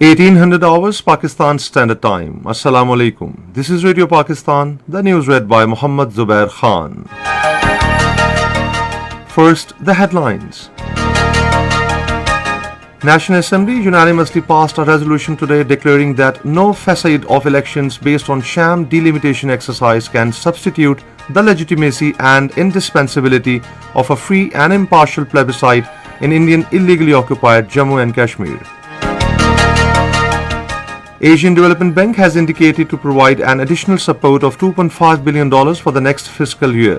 1800 hours Pakistan Standard Time. Assalamu alaikum. This is Radio Pakistan, the news read by Muhammad Zubair Khan. First, the headlines. National Assembly unanimously passed a resolution today declaring that no facade of elections based on sham delimitation exercise can substitute the legitimacy and indispensability of a free and impartial plebiscite in Indian illegally occupied Jammu and Kashmir. Asian Development Bank has indicated to provide an additional support of $2.5 billion for the next fiscal year.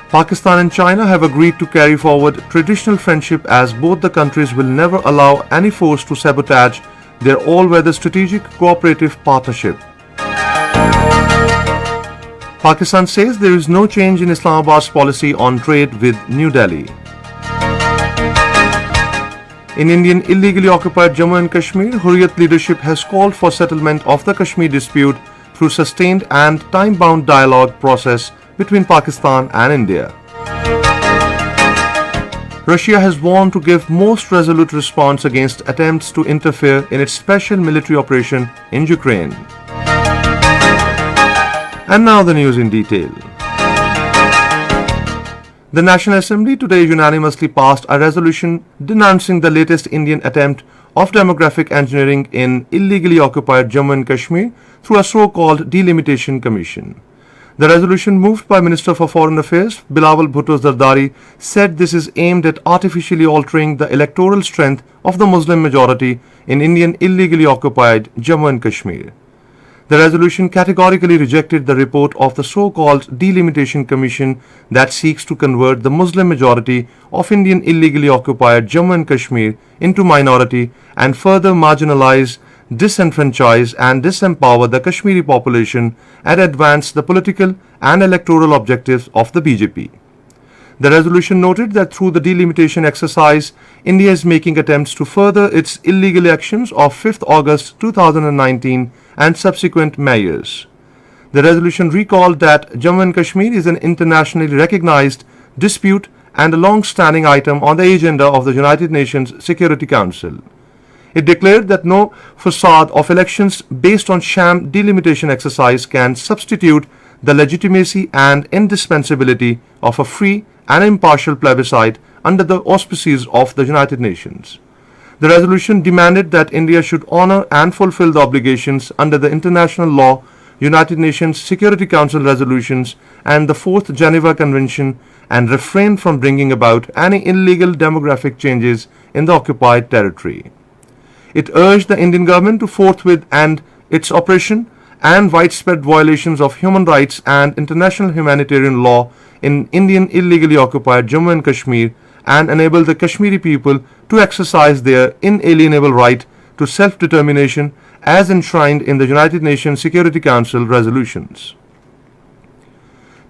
Pakistan and China have agreed to carry forward traditional friendship as both the countries will never allow any force to sabotage their all-weather strategic cooperative partnership. Pakistan says there is no change in Islamabad's policy on trade with New Delhi. In Indian illegally occupied Jammu and Kashmir, Hurriyat leadership has called for settlement of the Kashmir dispute through sustained and time-bound dialogue process between Pakistan and India. Russia has warned to give most resolute response against attempts to interfere in its special military operation in Ukraine. And now the news in detail. The National Assembly today unanimously passed a resolution denouncing the latest Indian attempt of demographic engineering in illegally occupied Jammu and Kashmir through a so-called delimitation commission. The resolution moved by Minister for Foreign Affairs Bilawal Bhutto Zardari said this is aimed at artificially altering the electoral strength of the Muslim majority in Indian illegally occupied Jammu and Kashmir. The resolution categorically rejected the report of the so-called Delimitation Commission that seeks to convert the Muslim majority of Indian illegally occupied Jammu and Kashmir into minority and further marginalize, disenfranchise and disempower the Kashmiri population and advance the political and electoral objectives of the BJP. The resolution noted that through the delimitation exercise, India is making attempts to further its illegal actions of 5th August 2019 and subsequent measures. The resolution recalled that Jammu and Kashmir is an internationally recognized dispute and a long-standing item on the agenda of the United Nations Security Council. It declared that no facade of elections based on sham delimitation exercise can substitute the legitimacy and indispensability of a free and impartial plebiscite under the auspices of the United Nations. The resolution demanded that India should honor and fulfill the obligations under the international law, United Nations Security Council resolutions, and the 4th Geneva Convention and refrain from bringing about any illegal demographic changes in the occupied territory. It urged the Indian government to forthwith end its oppression and widespread violations of human rights and international humanitarian law in Indian illegally occupied Jammu and Kashmir and enable the Kashmiri people to exercise their inalienable right to self-determination as enshrined in the United Nations Security Council resolutions.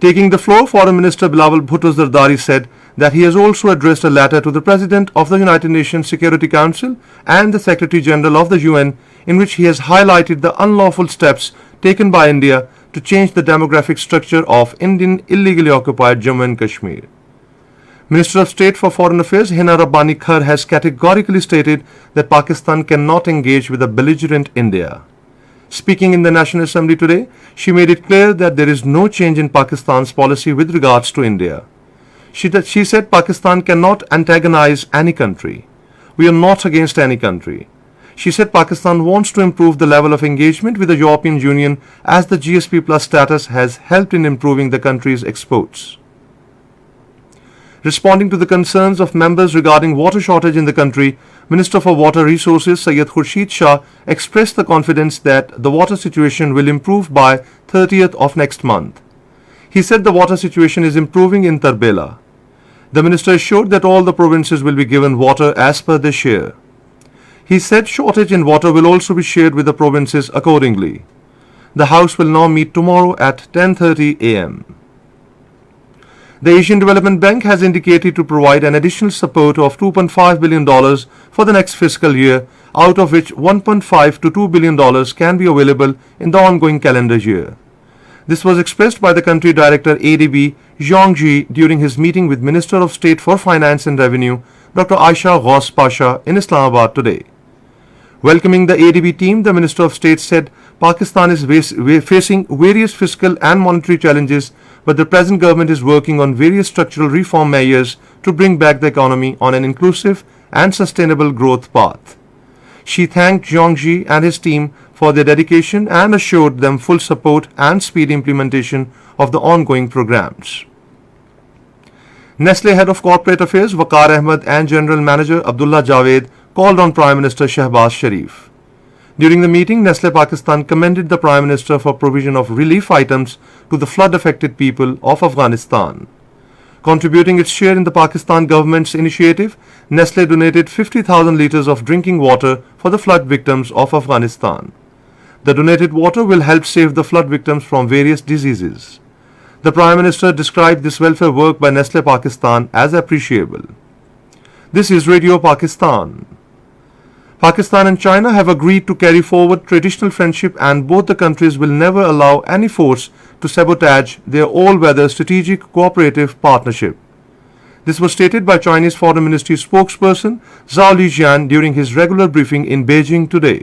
Taking the floor, Foreign Minister Bilawal Bhutto Zardari said that he has also addressed a letter to the President of the United Nations Security Council and the Secretary General of the UN in which he has highlighted the unlawful steps taken by India to change the demographic structure of Indian illegally occupied Jammu and Kashmir. Minister of State for Foreign Affairs Hina Rabbani Khar has categorically stated that Pakistan cannot engage with a belligerent India. Speaking in the National Assembly today, she made it clear that there is no change in Pakistan's policy with regards to India. She said Pakistan cannot antagonize any country. We are not against any country. She said Pakistan wants to improve the level of engagement with the European Union as the GSP Plus status has helped in improving the country's exports. Responding to the concerns of members regarding water shortage in the country, Minister for Water Resources Syed Khurshid Shah expressed the confidence that the water situation will improve by 30th of next month. He said the water situation is improving in Tarbela. The minister assured that all the provinces will be given water as per their share. He said shortage in water will also be shared with the provinces accordingly. The House will now meet tomorrow at 10:30 a.m. The Asian Development Bank has indicated to provide an additional support of $2.5 billion for the next fiscal year, out of which $1.5 to $2 billion can be available in the ongoing calendar year. This was expressed by the country director ADB Zhang Ji during his meeting with Minister of State for Finance and Revenue Dr. Aisha Ghaus Pasha in Islamabad today. Welcoming the ADB team, the Minister of State said Pakistan is facing various fiscal and monetary challenges, but the present government is working on various structural reform measures to bring back the economy on an inclusive and sustainable growth path. She thanked Zhang Ji and his team for their dedication and assured them full support and speedy implementation of the ongoing programs. Nestle Head of Corporate Affairs Waqar Ahmed and General Manager Abdullah Javed called on Prime Minister Shehbaz Sharif. During the meeting, Nestle Pakistan commended the Prime Minister for provision of relief items to the flood-affected people of Afghanistan. Contributing its share in the Pakistan government's initiative, Nestle donated 50,000 litres of drinking water for the flood victims of Afghanistan. The donated water will help save the flood victims from various diseases. The Prime Minister described this welfare work by Nestle Pakistan as appreciable. This is Radio Pakistan. Pakistan and China have agreed to carry forward traditional friendship, and both the countries will never allow any force to sabotage their all-weather strategic cooperative partnership. This was stated by Chinese Foreign Ministry spokesperson Zhao Lijian during his regular briefing in Beijing today.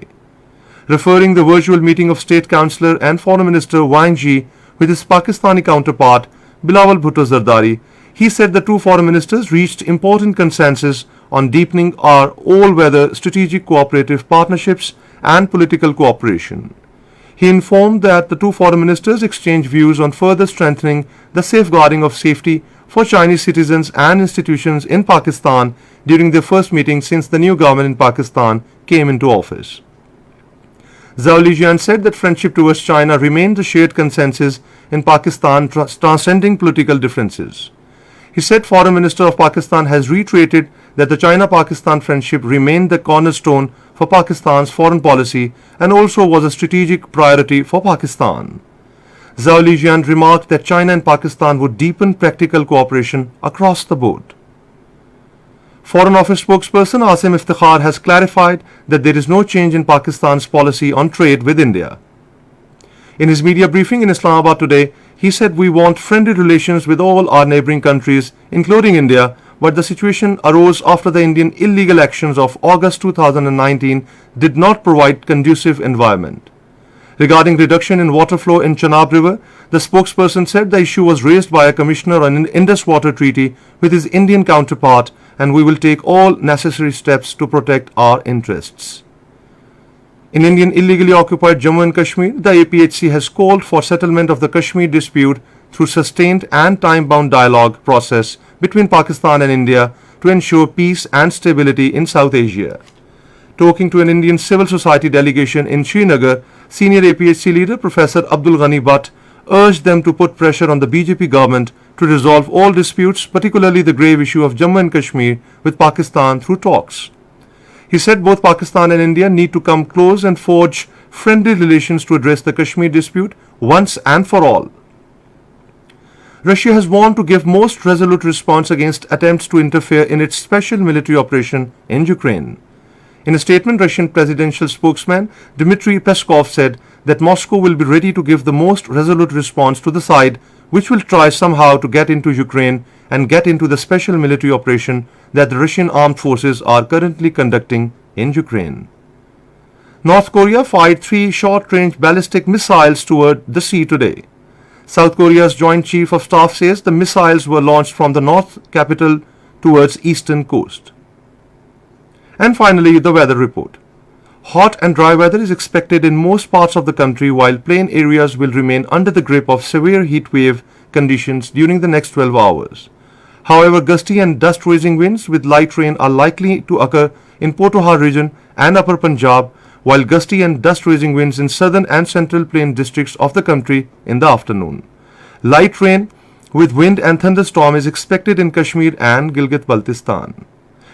Referring the virtual meeting of State Councillor and Foreign Minister Wang Yi with his Pakistani counterpart Bilawal Bhutto Zardari, he said the two foreign ministers reached important consensus on deepening our all-weather strategic cooperative partnerships and political cooperation. He informed that the two foreign ministers exchanged views on further strengthening the safeguarding of safety for Chinese citizens and institutions in Pakistan during their first meeting since the new government in Pakistan came into office. Zhao Lijian said that friendship towards China remained the shared consensus in Pakistan, transcending political differences. He said Foreign Minister of Pakistan has reiterated that the China-Pakistan friendship remained the cornerstone for Pakistan's foreign policy and also was a strategic priority for Pakistan. Zhao Lijian remarked that China and Pakistan would deepen practical cooperation across the board. Foreign Office spokesperson Asim Iftikhar has clarified that there is no change in Pakistan's policy on trade with India. In his media briefing in Islamabad today, he said we want friendly relations with all our neighbouring countries, including India, but the situation arose after the Indian illegal actions of August 2019 did not provide conducive environment. Regarding reduction in water flow in Chenab River, the spokesperson said the issue was raised by a commissioner on an Indus Water Treaty with his Indian counterpart, and we will take all necessary steps to protect our interests. In Indian illegally occupied Jammu and Kashmir, the APHC has called for settlement of the Kashmir dispute through sustained and time-bound dialogue process between Pakistan and India to ensure peace and stability in South Asia. Talking to an Indian civil society delegation in Srinagar, senior APHC leader Professor Abdul Ghani Bhatt urged them to put pressure on the BJP government to resolve all disputes, particularly the grave issue of Jammu and Kashmir, with Pakistan through talks. He said both Pakistan and India need to come close and forge friendly relations to address the Kashmir dispute once and for all. Russia has warned to give most resolute response against attempts to interfere in its special military operation in Ukraine. In a statement, Russian presidential spokesman Dmitry Peskov said that Moscow will be ready to give the most resolute response to the side which will try somehow to get into Ukraine and get into the special military operation that the Russian armed forces are currently conducting in Ukraine. North Korea fired 3 short-range ballistic missiles toward the sea today. South Korea's Joint Chief of Staff says the missiles were launched from the north capital towards eastern coast. And finally, the weather report. Hot and dry weather is expected in most parts of the country, while plain areas will remain under the grip of severe heat wave conditions during the next 12 hours. However, gusty and dust-raising winds with light rain are likely to occur in Potohar region and Upper Punjab, while gusty and dust-raising winds in southern and central plain districts of the country in the afternoon. Light rain with wind and thunderstorm is expected in Kashmir and Gilgit-Baltistan.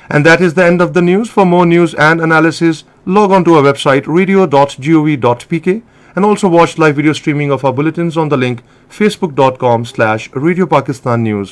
And that is the end of the news. For more news and analysis, log on to our website radio.gov.pk and also watch live video streaming of our bulletins on the link facebook.com/Radio Pakistan News.